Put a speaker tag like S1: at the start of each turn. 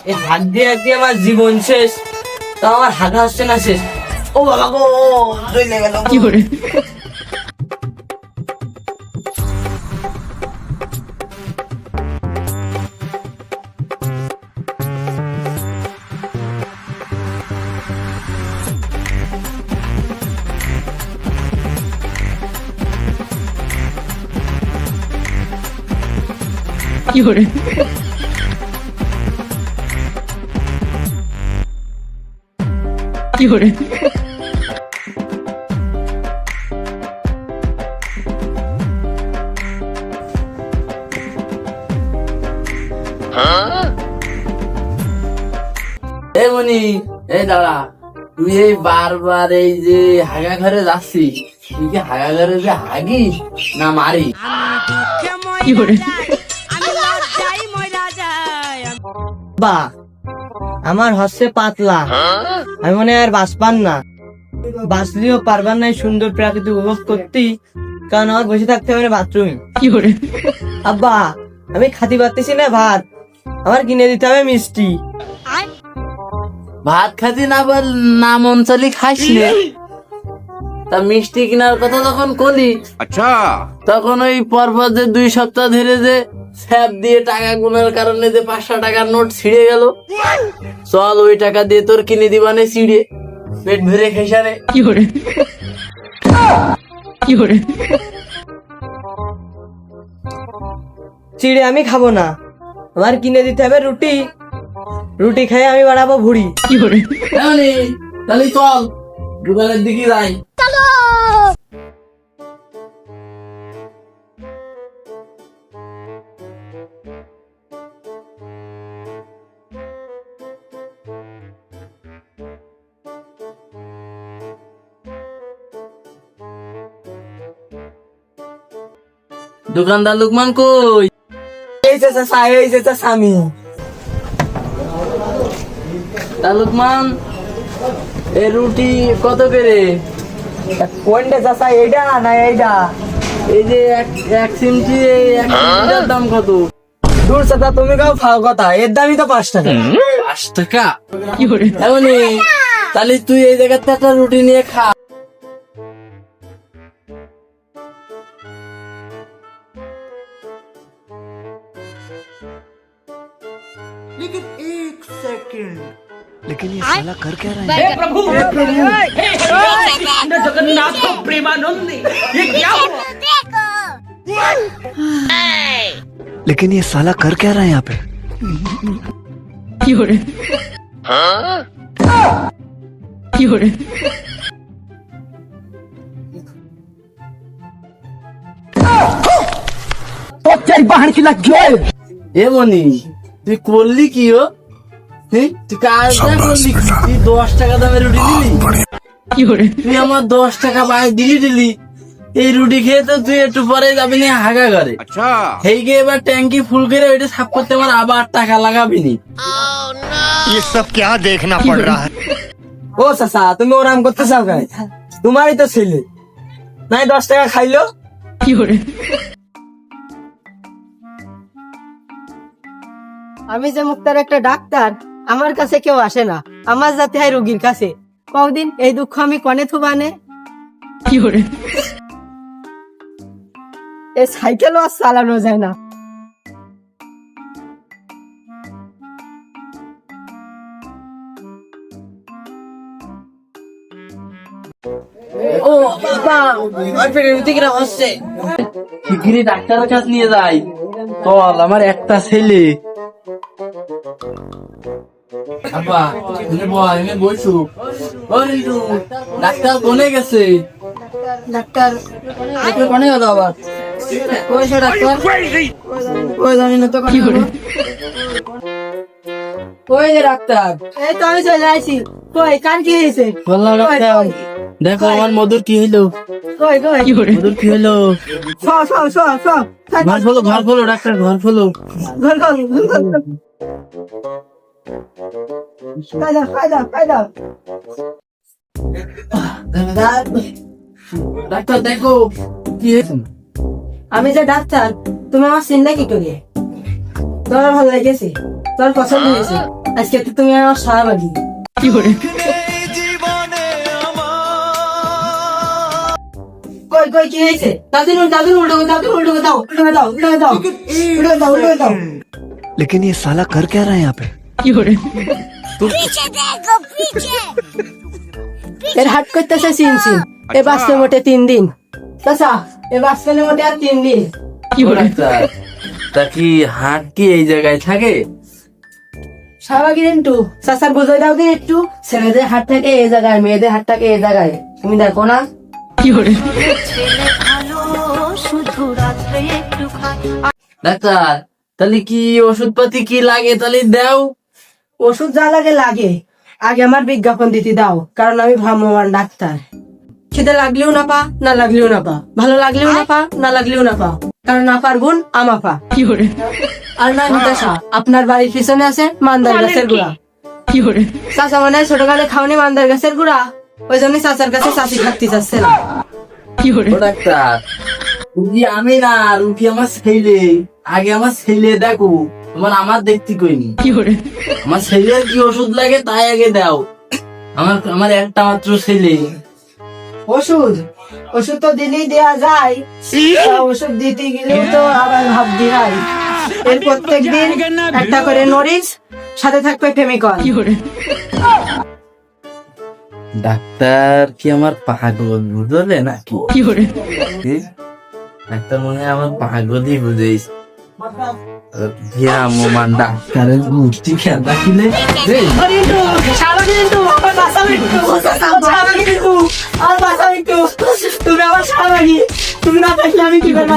S1: এই হাত দিয়ে আমার জীবন শেষ, তো আমার হাগা হচ্ছে না শেষ। ও বাবা গো, জ্বলে গেল।
S2: কি করে? কি করে? কি করে?
S1: এই মনি, এই দাঁড়া, তুই এই বারবার এই যে হাগা ঘরে যাচ্ছিস, তুই কি হাগা ঘরে যে হাগিস না মারি?
S2: কি করে?
S1: বা আমার হচ্ছে পাতলা, আমি মনে হয় আর বাঁচপান না, বাঁচলেও পারবার নাই সুন্দর প্রাকৃতিক উপভোগ করতে, কারণ আমার বসে থাকতে হবে বাথরুমে।
S2: কি করে?
S1: আব্বা আমি খাতি পারতেছি না ভাত, আমার কিনে দিতে হবে মিষ্টি। ভাত খাতি না বল, না মন চলি খাইস নে, তা মিষ্টি কেনার কথা যখন কলি,
S3: अच्छा
S1: তখন ওই পরপর যে 2 সপ্তাহ ধরে যে স্যাপ দিয়ে টাকা গুনার কারণে যে 500 টাকার নোট ছিঁড়ে গেল, চল ওই টাকা দিয়ে তোর কিনে দিবানে ছিঁড়ে পেট ভরে খেসারে।
S2: কি করে? কি করে?
S1: চিড়ে আমি খাবো না, আমার কিনে দিতে হবে রুটি, রুটি খেয়ে আমি বাড়াবো ভুড়ি।
S2: কি করে?
S1: তাহলে চল দোকানের দিকে যাই। দোকানদার লুকমান কই? এই যে স্বামী তা লুকমান, এই রুটি কত করে? কোনটা চাচা, এইটা না এইটা? এই যে এক সিমটি, এক সিমটির দাম কত? দূর চাচা, তুমি কাউ ফাও কথা, এর দামই তো 5 টাকা। 5 টাকা?
S2: কি করে?
S1: এমনই, তাহলে তুই এই জায়গাতে একটা রুটি নিয়ে খা।
S4: लेकिन ये साला कर क्या रहा है?
S2: जगन्नाथ प्रेमानंद, ये क्या हुआ?
S4: लेकिन ये साला कर क्या रहा है यहाँ पे?
S2: কি করে? কি করে?
S1: এ মনি, তুই করলি কি? ও তুই কাজ করলি কি? তুই 10 টাকা দামের রুটি দিলি,
S2: কি করে?
S1: তুই আমার 10 টাকা বাই দিলি। এই রুটি খেয়ে তো তুই একটু পরে যাবি না হাগা ঘরে,
S3: अच्छा
S1: এই গিয়ে এবার ট্যাঙ্কি ফুল করে ওইটা সাফ করতে আমার আবার টাকা লাগাবি নি।
S4: ये सब क्या देखना पड़ रहा है?
S1: ও চাচা, তুমি ওরাম করতে চাও কেন? তোমারই তো ছেলে নাই 10 টাকা খাইলো।
S2: কি করে?
S5: আমি যে মুক্তার একটা ডাক্তার, আমার কাছে কেউ আসে না, আমার যাতে হয় রোগীর কাছে। কদিন এই দুঃখ আমি কনে থুবানে,
S2: কি করে?
S5: এই সাইকেলও আর চালানো যায় না।
S1: ও বাবা, আমার পেটের ভিতরে কিরম হচ্ছে, শিগগিরই ডাক্তারের কাছে নিয়ে যাই। চল, আমার একটা ছেলে। আব্বা এনে বল, এনে বসু। ও রিটু, ডাক্তার কোনে গেছে?
S5: ডাক্তার
S1: কোনে গেল আবার?
S5: কইছে ডাক্তার?
S1: ওই জানি না তো।
S2: কি করে?
S1: কই যে ডাক্তার?
S5: এই তো আমি চলে আসি। কই কার কি হয়েছে?
S1: বললাম ডাক্তার, দেখো আমার মধুর কি হইলো।
S5: কই কই
S2: কি করে?
S1: মধুর কি হইলো?
S5: সব সব সব সব
S1: ঘর খোলো ডাক্তার, ঘর খোলো। ডাক্তার দেখো কি হয়েছে।
S5: আমি যে ডাক্তার, তুমি আমার চিন্তা কি করি? তোর ভালো লেগেছে, তোর পছন্দ হয়েছে, আজকে তো তুমি আমার শাহবাগী।
S2: 有人，
S5: কই কই কি হয়েছে? দাদু উল্টো দাও।
S4: लेकिन ये साला कर क्या रहा है यहाँ पे?
S2: 有人，
S5: এর হাট করতেছে চিনছি। এ বাঁচতে মোটে 3 দিন। চাচা এ বাঁচতে মোটে আর 3 দিন।
S2: 有人，
S1: ডাক্তার, তা কি হাট কি এই জায়গায় থাকে?
S5: শাহবাগী রিন্টু চাচার বুঝাই দাও দিন একটু। ছেলেদের হাট থাকে এই জায়গায়, মেয়েদের হাট থাকে এই জায়গায়। তুমি দেখো না?
S2: 有人，
S1: ডাক্তার, তাহলে কি ওষুধপাতি কি লাগে তাহলে দাও।
S5: ওষুধ যা লাগে লাগে, আগে আমার বিজ্ঞাপন দিতে দাও, কারণ আমি ভ্রাম্যমাণ ডাক্তার। খিদে লাগলেও না পা, না লাগলেও না পা, ভালো লাগলেও না পা, না লাগলেও না পা, কারণ আপার গুণ আমাপা।
S2: 有人，
S5: আর না নিতাশা, আপনার বাড়ির পিছনে আছে মান্দার গাছের গুড়া।
S2: 有人，
S5: চাচা মানে ছোটকালে খাওনি মান্দার গাছের গুড়া, ওই জন্য চাচার কাছে চাচি থাকতে চাচ্ছে না।
S2: 有
S1: ও
S2: 人，
S1: ডাক্তার, রুগী আমি না, রুগী আমার ছেলে। আগে আমার ছেলে দেখো, তোমার আমার দেখতে কইনি।
S2: 有人，
S1: আমার ছেলের কি ওষুধ লাগে তাই আগে দাও। আমার একটা মাত্র ছেলে।
S5: ওষুধ ওষুধ তো দিলেই দেয়া যায়, তা ওষুধ দিতে গেলেও তো আবার ভাবতে হয়। এর প্রত্যেক দিন একটা করে নরিস, সাথে থাকবে ফেমিকল।
S2: 有人，
S1: ডাক্তার কি আমার পাগল বুঝলে নাকি?
S2: 有人，
S1: কি? ডাক্তার মনে হয় আমার পাগলই বুঝেছ। ভ্রাম্যমাণ ডাক্তারের মুক্তি খেয়াল রাখিলে
S5: তুমি আমার শাহবাগী, তুমি না থাকলে আমি কি করবো?